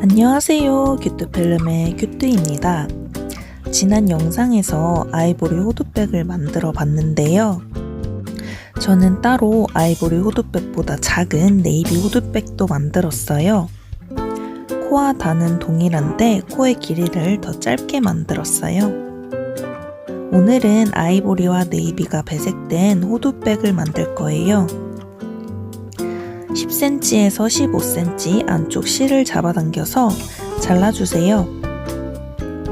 안녕하세요. 큐트필름의 큐트입니다. 지난 영상에서 아이보리 호두백을 만들어 봤는데요. 저는 따로 아이보리 호두백보다 작은 네이비 호두백도 만들었어요. 코와 단은 동일한데 코의 길이를 더 짧게 만들었어요. 오늘은 아이보리와 네이비가 배색된 호두백을 만들 거예요. 10cm에서 15cm 안쪽 실을 잡아당겨서 잘라주세요.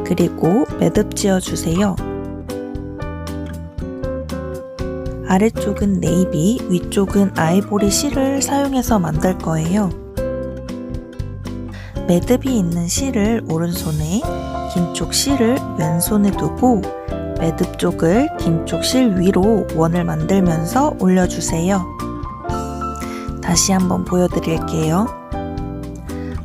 그리고 매듭 지어주세요. 아래쪽은 네이비, 위쪽은 아이보리 실을 사용해서 만들 거예요. 매듭이 있는 실을 오른손에, 긴 쪽 실을 왼손에 두고 매듭 쪽을 긴 쪽 실 위로 원을 만들면서 올려주세요. 다시 한번 보여드릴게요.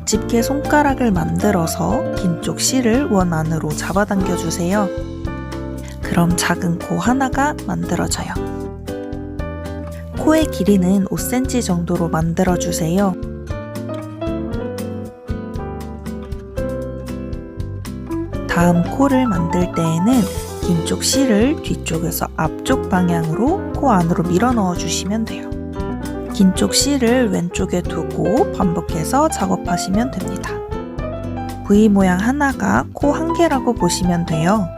집게 손가락을 만들어서 긴 쪽 실을 원 안으로 잡아당겨 주세요. 그럼 작은 코 하나가 만들어져요. 코의 길이는 5cm 정도로 만들어 주세요. 다음 코를 만들 때에는 긴 쪽 실을 뒤쪽에서 앞쪽 방향으로 코 안으로 밀어 넣어 주시면 돼요. 긴 쪽 실을 왼쪽에 두고 반복해서 작업하시면 됩니다. V 모양 하나가 코 한 개라고 보시면 돼요.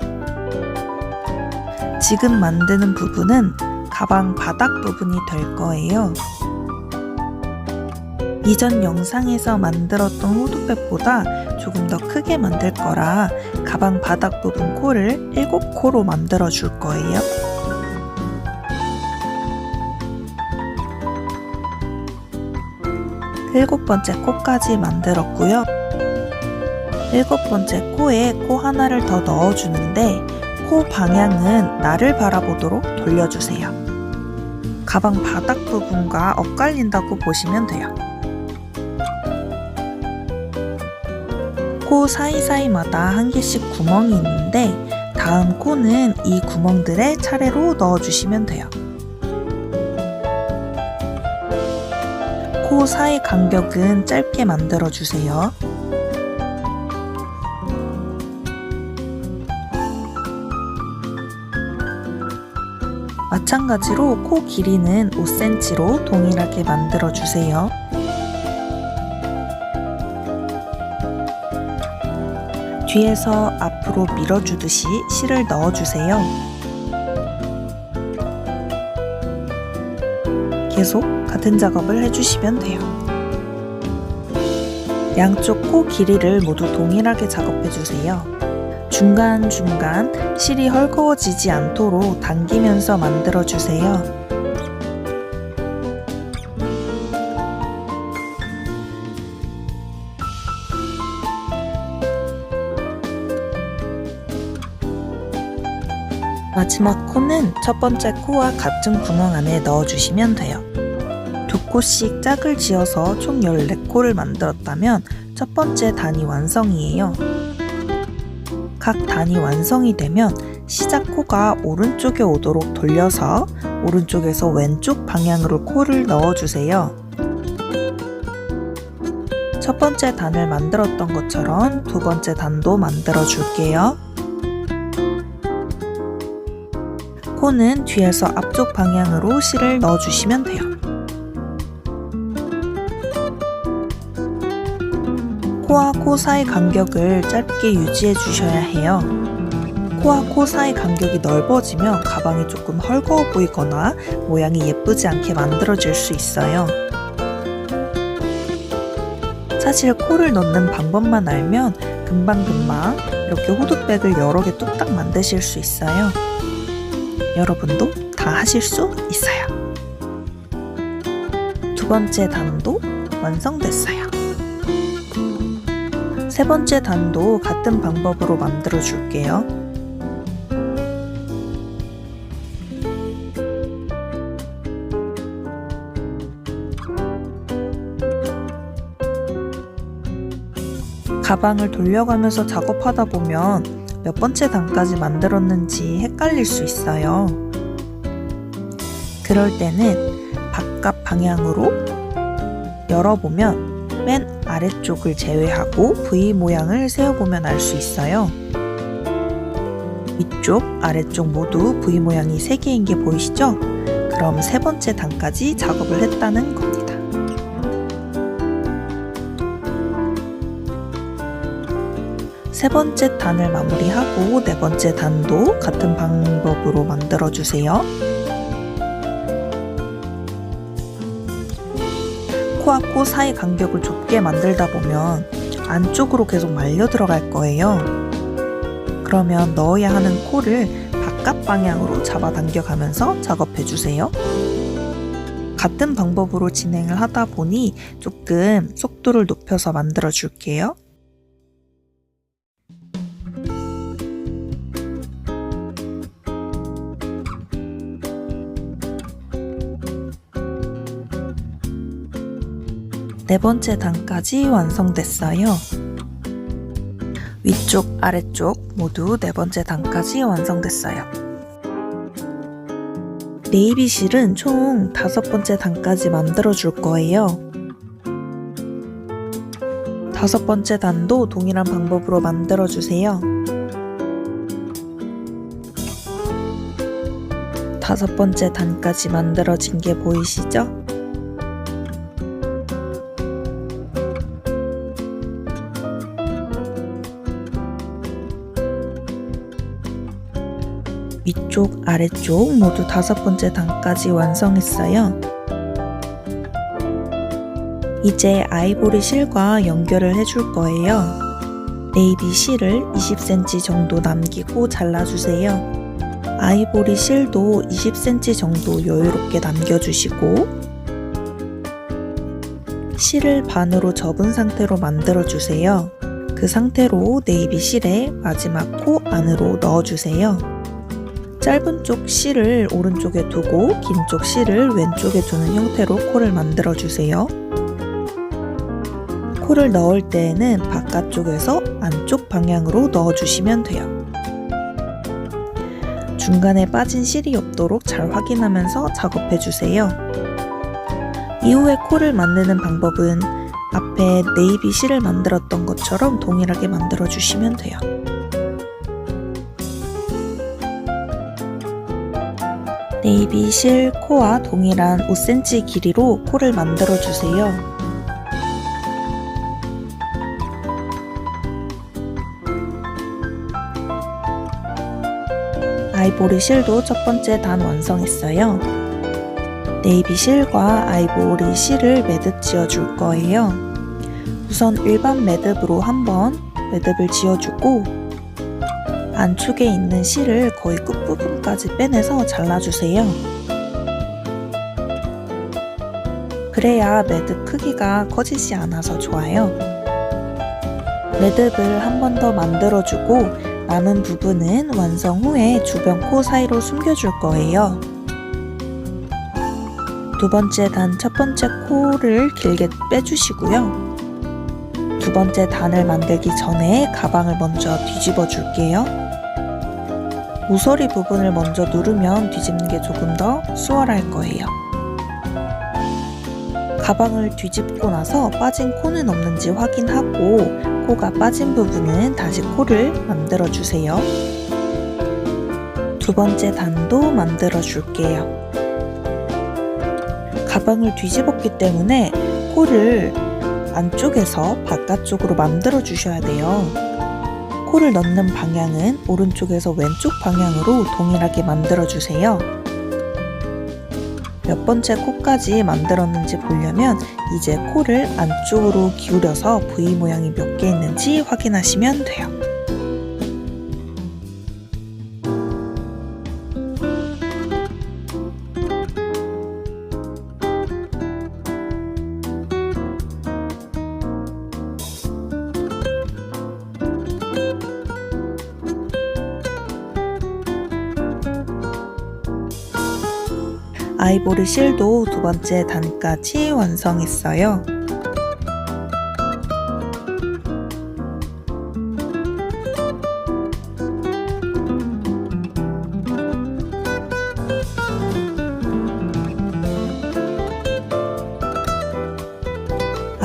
지금 만드는 부분은 가방 바닥 부분이 될 거예요. 이전 영상에서 만들었던 호두백보다 조금 더 크게 만들 거라 가방 바닥 부분 코를 7코로 만들어 줄 거예요. 일곱 번째 코까지 만들었고요. 일곱 번째 코에 코 하나를 더 넣어주는데 코 방향은 나를 바라보도록 돌려주세요. 가방 바닥 부분과 엇갈린다고 보시면 돼요. 코 사이사이마다 한 개씩 구멍이 있는데 다음 코는 이 구멍들에 차례로 넣어주시면 돼요. 코 사이 간격은 짧게 만들어주세요. 마찬가지로 코 길이는 5cm로 동일하게 만들어주세요. 뒤에서 앞으로 밀어주듯이 실을 넣어주세요. 계속 같은 작업을 해주시면 돼요. 양쪽 코 길이를 모두 동일하게 작업해주세요. 중간중간 실이 헐거워지지 않도록 당기면서 만들어주세요. 마지막 코는 첫 번째 코와 같은 구멍 안에 넣어주시면 돼요. 두 코씩 짝을 지어서 총 14코를 만들었다면 첫 번째 단이 완성이에요. 각 단이 완성이 되면 시작 코가 오른쪽에 오도록 돌려서 오른쪽에서 왼쪽 방향으로 코를 넣어주세요. 첫 번째 단을 만들었던 것처럼 두 번째 단도 만들어 줄게요. 코는 뒤에서 앞쪽 방향으로 실을 넣어주시면 돼요. 코와 코 사이 간격을 짧게 유지해 주셔야 해요. 코와 코 사이 간격이 넓어지면 가방이 조금 헐거워 보이거나 모양이 예쁘지 않게 만들어질 수 있어요. 사실 코를 넣는 방법만 알면 금방금방 이렇게 호두백을 여러 개 뚝딱 만드실 수 있어요. 여러분도 다 하실 수 있어요. 두 번째 단도 완성됐어요. 세 번째 단도 같은 방법으로 만들어 줄게요. 가방을 돌려가면서 작업하다 보면 몇 번째 단까지 만들었는지 헷갈릴 수 있어요. 그럴 때는 바깥 방향으로 열어보면 맨 아래쪽을 제외하고 V 모양을 세어보면 알 수 있어요. 위쪽, 아래쪽 모두 V 모양이 3개인 게 보이시죠? 그럼 세 번째 단까지 작업을 했다는 겁니다. 세 번째 단을 마무리하고 네 번째 단도 같은 방법으로 만들어주세요. 코와 코 사이 간격을 좁게 만들다 보면 안쪽으로 계속 말려 들어갈 거예요. 그러면 넣어야 하는 코를 바깥 방향으로 잡아당겨 가면서 작업해 주세요. 같은 방법으로 진행을 하다 보니 조금 속도를 높여서 만들어 줄게요. 네 번째 단까지 완성됐어요. 위쪽, 아래쪽 모두 네 번째 단까지 완성됐어요. 네이비 실은 총 5번째 단까지 만들어 줄 거예요. 5번째 단도 동일한 방법으로 만들어 주세요. 5번째 단까지 만들어진 게 보이시죠? 위쪽, 아래쪽 모두 5번째 단까지 완성했어요. 이제 아이보리 실과 연결을 해줄 거예요. 네이비 실을 20cm 정도 남기고 잘라주세요. 아이보리 실도 20cm 정도 여유롭게 남겨주시고 실을 반으로 접은 상태로 만들어주세요. 그 상태로 네이비 실의 마지막 코 안으로 넣어주세요. 짧은 쪽 실을 오른쪽에 두고 긴 쪽 실을 왼쪽에 두는 형태로 코를 만들어 주세요. 코를 넣을 때에는 바깥쪽에서 안쪽 방향으로 넣어주시면 돼요. 중간에 빠진 실이 없도록 잘 확인하면서 작업해 주세요. 이후에 코를 만드는 방법은 앞에 네이비 실을 만들었던 것처럼 동일하게 만들어 주시면 돼요. 네이비 실 코와 동일한 5cm 길이로 코를 만들어 주세요. 아이보리 실도 첫 번째 단 완성했어요. 네이비 실과 아이보리 실을 매듭 지어줄 거예요. 우선 일반 매듭으로 한번 매듭을 지어주고 안쪽에 있는 실을 거의 끝부분까지 빼내서 잘라주세요. 그래야 매듭 크기가 커지지 않아서 좋아요. 매듭을 한 번 더 만들어주고 남은 부분은 완성 후에 주변 코 사이로 숨겨줄 거예요. 두 번째 단 첫 번째 코를 길게 빼주시고요. 두 번째 단을 만들기 전에 가방을 먼저 뒤집어 줄게요. 모서리 부분을 먼저 누르면 뒤집는 게 조금 더 수월할 거예요. 가방을 뒤집고 나서 빠진 코는 없는지 확인하고 코가 빠진 부분은 다시 코를 만들어 주세요. 두 번째 단도 만들어 줄게요. 가방을 뒤집었기 때문에 코를 안쪽에서 바깥쪽으로 만들어 주셔야 돼요. 코를 넣는 방향은 오른쪽에서 왼쪽 방향으로 동일하게 만들어 주세요. 몇 번째 코까지 만들었는지 보려면 이제 코를 안쪽으로 기울여서 V 모양이 몇 개 있는지 확인하시면 돼요. 아이보리 실도 두 번째 단까지 완성했어요.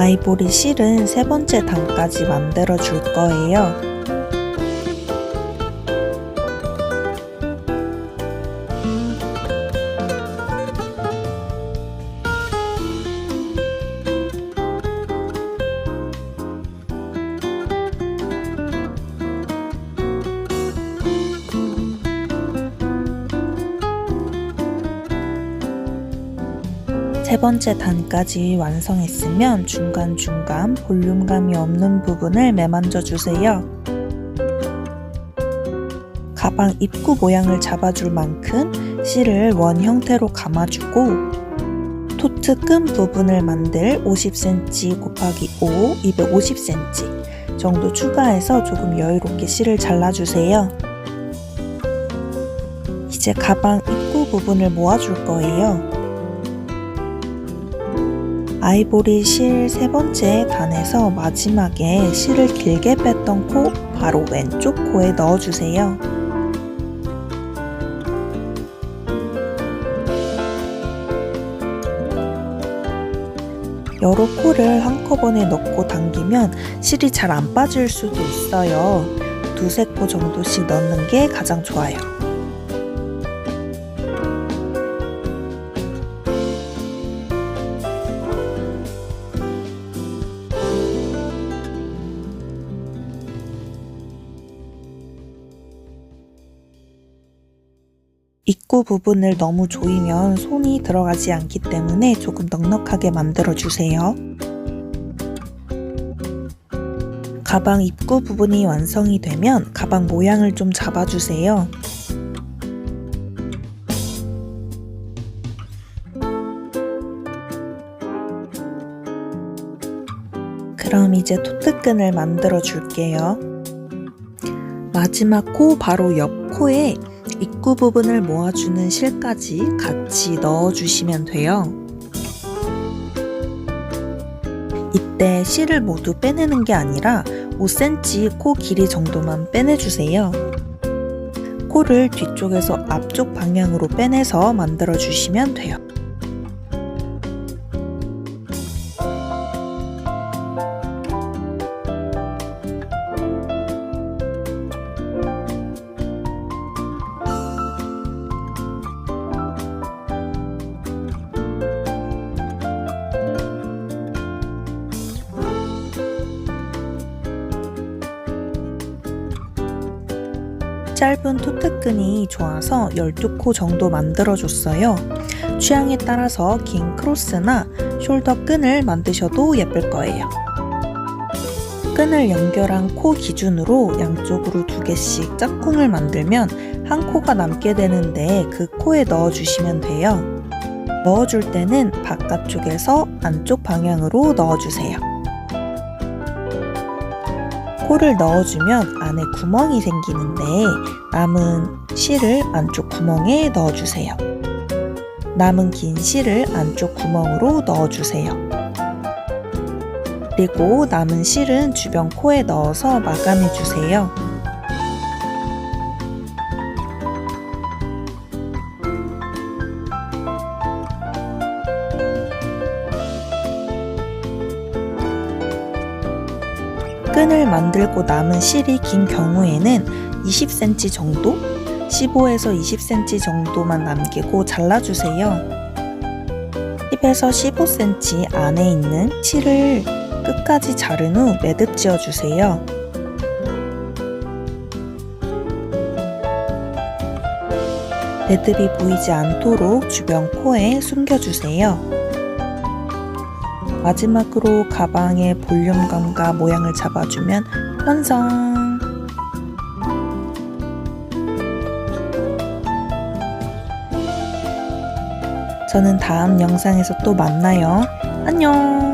아이보리 실은 세 번째 단까지 만들어 줄 거예요. 세 번째 단까지 완성했으면 중간중간 볼륨감이 없는 부분을 매만져 주세요. 가방 입구 모양을 잡아줄 만큼 실을 원 형태로 감아주고 토트 끈 부분을 만들 50cm 곱하기 5, 250cm 정도 추가해서 조금 여유롭게 실을 잘라주세요. 이제 가방 입구 부분을 모아줄 거예요. 아이보리 실 세 번째 단에서 마지막에 실을 길게 뺐던 코 바로 왼쪽 코에 넣어주세요. 여러 코를 한꺼번에 넣고 당기면 실이 잘 안 빠질 수도 있어요. 두세 코 정도씩 넣는 게 가장 좋아요. 입구 부분을 너무 조이면 손이 들어가지 않기 때문에 조금 넉넉하게 만들어주세요. 가방 입구 부분이 완성이 되면 가방 모양을 좀 잡아주세요. 그럼 이제 토트끈을 만들어 줄게요. 마지막 코 바로 옆 코에 입구 부분을 모아주는 실까지 같이 넣어주시면 돼요. 이때 실을 모두 빼내는 게 아니라 5cm 코 길이 정도만 빼내주세요. 코를 뒤쪽에서 앞쪽 방향으로 빼내서 만들어주시면 돼요. 짧은 토트끈이 좋아서 12코 정도 만들어줬어요. 취향에 따라서 긴 크로스나 숄더 끈을 만드셔도 예쁠 거예요. 끈을 연결한 코 기준으로 양쪽으로 2개씩 짝꿍을 만들면 한 코가 남게 되는데 그 코에 넣어주시면 돼요. 넣어줄 때는 바깥쪽에서 안쪽 방향으로 넣어주세요. 코를 넣어주면 안에 구멍이 생기는데 남은 실을 안쪽 구멍에 넣어주세요. 남은 긴 실을 안쪽 구멍으로 넣어주세요. 그리고 남은 실은 주변 코에 넣어서 마감해주세요. 끈을 만들고 남은 실이 긴 경우에는 20cm 정도? 15에서 20cm 정도만 남기고 잘라주세요. 10에서 15cm 안에 있는 실을 끝까지 자른 후 매듭 지어주세요. 매듭이 보이지 않도록 주변 코에 숨겨주세요. 마지막으로 가방의 볼륨감과 모양을 잡아주면 완성! 저는 다음 영상에서 또 만나요. 안녕!